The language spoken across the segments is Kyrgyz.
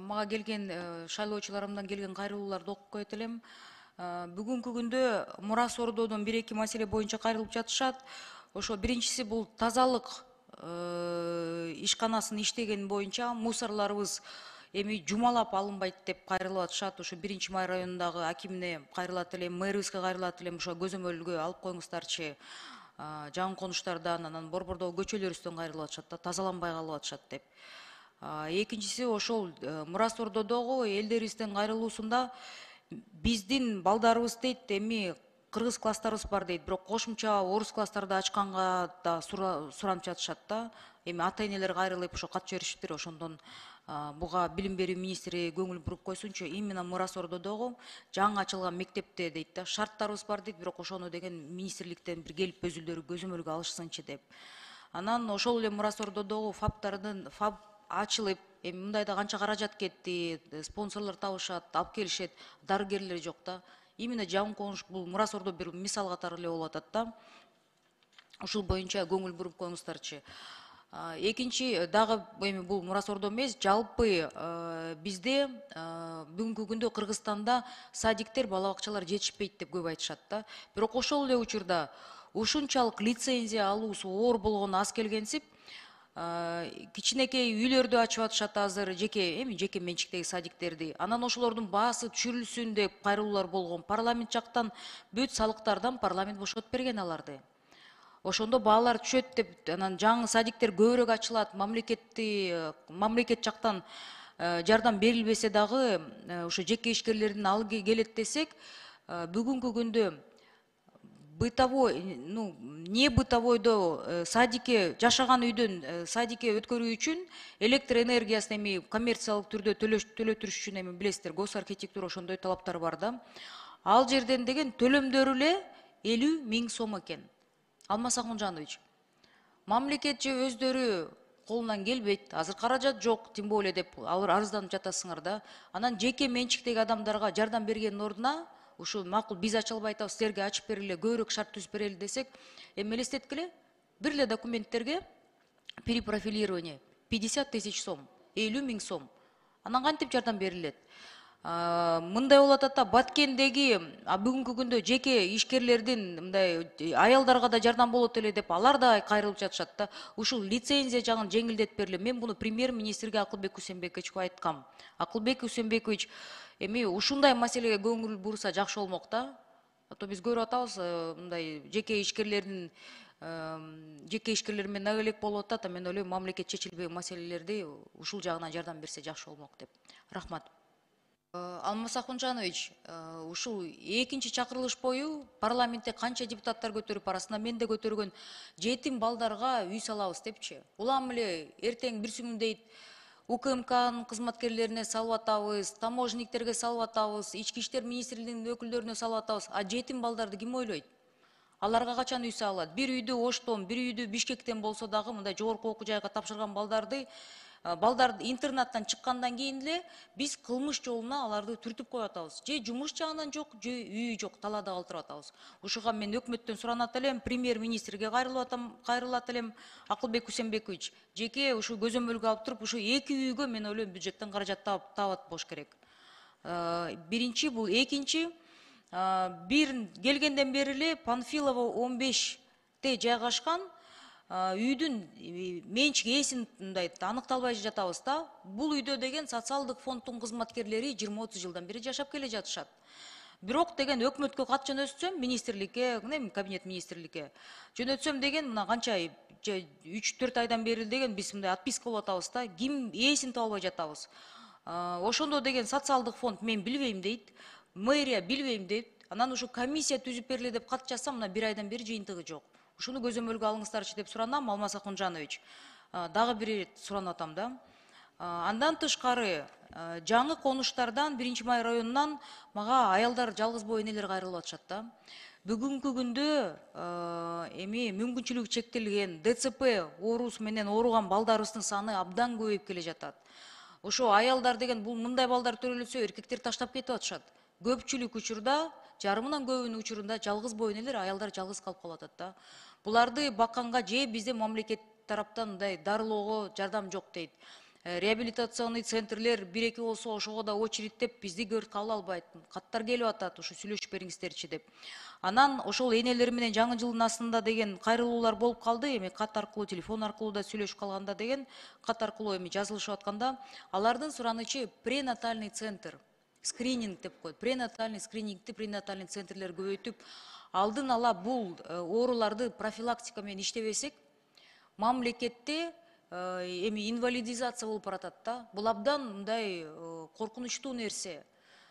мага келген шайлоочуларымдан келген кайрылууларды окуп коет элем. Бүгүнкү күндө мурас ордодон 1-2 маселе боюнча кайрылып жатышат. Ошо биринчиси бул тазалык ишканасын иштеген боюнча мусорлорубуз эми жумалап алынбайт деп кайрылып атышат. Ошо 1-Май районундагы акимине кайрылат элем, мэрибизге кайрылат элем. Ошо көзөмөлгө алып коюңуздарчы. Жаңы конуштардан, анан борбордогу көчөлөрүбүздөн кайрылып атышат да, тазаланбай калып атышат деп. Экинчиси ошол мурас ордодогу элдерибиздин кайрылуусунда биздин балдарыбыз дейт, эми кыргыз класстарыбыз бар дейт, бирок кошумча орус класстарды ачканга да суранып жатышат да. Эми ата энелер кайрылып ошо кат жиберишиптир, ошондон буга билим берүү министри көңүл буруп койсунчу. Именно мурас ордодогу жаңы ачылган мектепте дейт да, шарттарыбыз бар дейт, бирок ошону деген министрликтен бир келип өзүлдөрү көзөмөлгө алышсынчы деп. Анан ошол эле мурас ордодогу фаб ачылып, эми мындайда канча каражат кетти, спонсорлор табышат, алып келишет, дарыгерлер жок да. Именно жаңы конуш бул мурас ордо бир мисал катары эле болуп атат да. Ушул боюнча көңүл буруп коюңуздарчы. Экинчи дагы эми бул мурас ордо эмес, жалпы бизде бүгүнкү күндө Кыргызстанда садиктер, бала бакчалар жетишпейт деп көп айтышат да. Бирок ошол эле учурда ушунчалык лицензия алуусу оор болгону аз келгенсип, кичинекей үйлөрдү ачып атышат азыр, жеке менчиктеги садиктерди. Анан ошолордун баасы түшүрүлсүн деп кайрылуулар болгон. Парламент жактан бүт салыктардан парламент бошотуп берген аларды. Ошондо баалар түшөт деп, анан жаңы садиктер көбүрөөк ачылат, мамлекет жактан жардам берилбесе дагы, ошо жеке ишкерлердин алгы келет десек, бүгүнкү күндө бытовой, не бытовойдо садикке, жашаган үйдөн садикке өткөрүү үчүн электр энергиясын эми коммерциялык түрдө төлөтүрүш үчүн эми билесиздер, госархитектура ошондой талаптар бар да. Ал жерден деген төлөмдөрү эле 50 000 сом экен. Алмаз Акунжанович, мамлекет же өздөрү колунан келбейт, азыр каражат жок, тем более деп арызданып жатасыңар да. Анан жеке менчиктеги адамдарга жардам бергендин ордуна, ушу макул биз ача албай атабыз, силерге ачып берели, көбүрөөк шарт түзүп берели десек, эми элестеткиле, бир эле документтерге перепрофилирование 50 000 сом, 50 000 сом. Анан кантип жардам берилет? Мындай болуп атат да, Баткендеги бүгүнкү күндө жеке ишкерлердин мындай аялдарга да жардам болот эле деп алар да кайрылып жатышат да. Ушул лицензия жагын жеңилдетип бериле. Мен буну премьер-министрге Акылбек Усенбековичке айткам. Акылбек Усенбекович эми ушундай маселеге көңүл бурса жакшы болмок да. А то биз көрүп атабыз, мындай жеке ишкерлер менен агелек болуп атат. Мен ойлойм, мамлекет чечилбеген маселелерди ушул жагынан жардам берсе жакшы болмок деп. Рахмат. Алмаз Акунжанович, ушул экинчи чакырылыш бою парламентте канча депутаттар көтөрүп барасында, мен да көтөргөн, жетим балдарга үй салабыз депчи. Улам эле эртең бир күн дейт, УКМКнын кызматкерлерине салып атабыз, таможенниктерге салып атабыз, ички иштер министрлигинин өкүлдөрүнө салып атабыз. А жетим балдарды ким ойлойт? Аларга качан үй салат? Бир үйдү Оштон, бир үйдү Бишкектен болсо дагы мындай жогорку окуу жайга тапшырган балдар интернаттан чыккандан кийин эле биз кылмыш жолуна аларды түртүп коюп атабыз. Же жумуш жагынан жок, же үйү жок, талаада калтырып атабыз. Ушуга мен өкмөттөн суранат элем, премьер-министрге кайрылат элем, Акылбек Усенбекович, жеке ушу көзөмөлгө алып туруп, ушу эки үйгө мен ойлойм бюджеттен каражат табат болуш керек. Биринчи бул, экинчи, бир келгенден бери эле Панфилова 15-те жайгашкан үйдүн менчик ээсин мындай аныкталбай жатабыз да. Бул үйдө деген социалдык фонддун кызматкерлери 20-30 жылдан бери жашап келе жатышат. Бирок деген өкмөткө кат жөнөтсөм, министрликке, кабинет министрликке жөнөтсөм деген мына канча 3-4 айдан бери деген биз мындай отписка болуп атабыз да. Ким ээсин таба албай жатабыз. Ошондо деген социалдык фонд мен билбейм дейт, мэрия билбейм дейт. Анан ушу комиссия түзүп бериле деп кат жазсам, мына 1 айдан бери жыйынтыгы жок. Ушуну көзөмөлгө алыңыздарчы деп суранам, Алмаз Акунжанович. Дагы бир ирет суранып атам да. Андан тышкары жаңы конуштардан 1-Май районунан мага аялдар, жалгыз боо энелер кайрылып атышат да. Бүгүнкү күндө эми мүмкүнчүлүгү чектелген ДЦП оорусу менен ооруган балдарыбыздын саны абдан көбөйүп келе жатат. Ошо аялдар деген, бул мындай балдар төрөлөсө эркектер таштап кетип атышат. Көпчүлүк учурда, жарымынан көбүнүн учурунда жалгыз боо энелер, аялдар жалгыз калып калып атат да. Буларды бакканга же бизде мамлекет тараптан мындай дарылоого жардам жок дейт. реабилитационный центрлер 1-2 болсо ошого да очередтеп бизди көрүп кабыл албайт. Каттар келип атат, ушу сүйлөшүп бериңиздерчи деп. Анан ошол энелер менен жаңы жылдын астында деген кайрылуулар болуп калды. Эми кат аркылуу, телефон аркылуу да сүйлөшүп калганда деген, кат аркылуу эми жазылышып атканда, алардын суранычы пренатальный центр, скрининг деп коет. Пренатальный скринингти, пренатальный центрлер көбөйтүп, алдын ала бул ооруларды профилактика менен иштебесек, мамлекетте эми инвалидизация болуп баратат да. Бул абдан мындай коркунучтуу нерсе.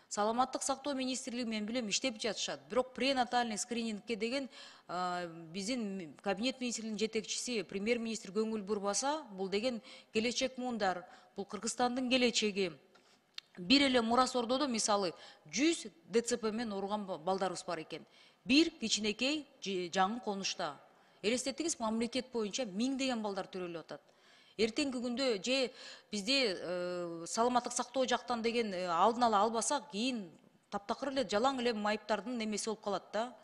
Саламаттык сактоо министрлиги мен билем иштеп жатышат. Бирок пренатальный скринингке деген биздин кабинет министринин жетекчиси премьер-министр көңүл бурбаса, бул деген келечек муундар, бул Кыргызстандын келечеги. Бир эле Мурас Ордодо мисалы 100 ДЦП менен ооруган балдарыбыз бар экен. Бир кичинекей жаңы конушта. Элестеттиңиз, мамлекет боюнча 1000 деген балдар төрөлүп атат. Эртеңки күндө же бизде саламаттык сактоо жактан деген алдын ала албасак, кийин таптакыр эле жалаң эле майыптардын немеси болуп калат да.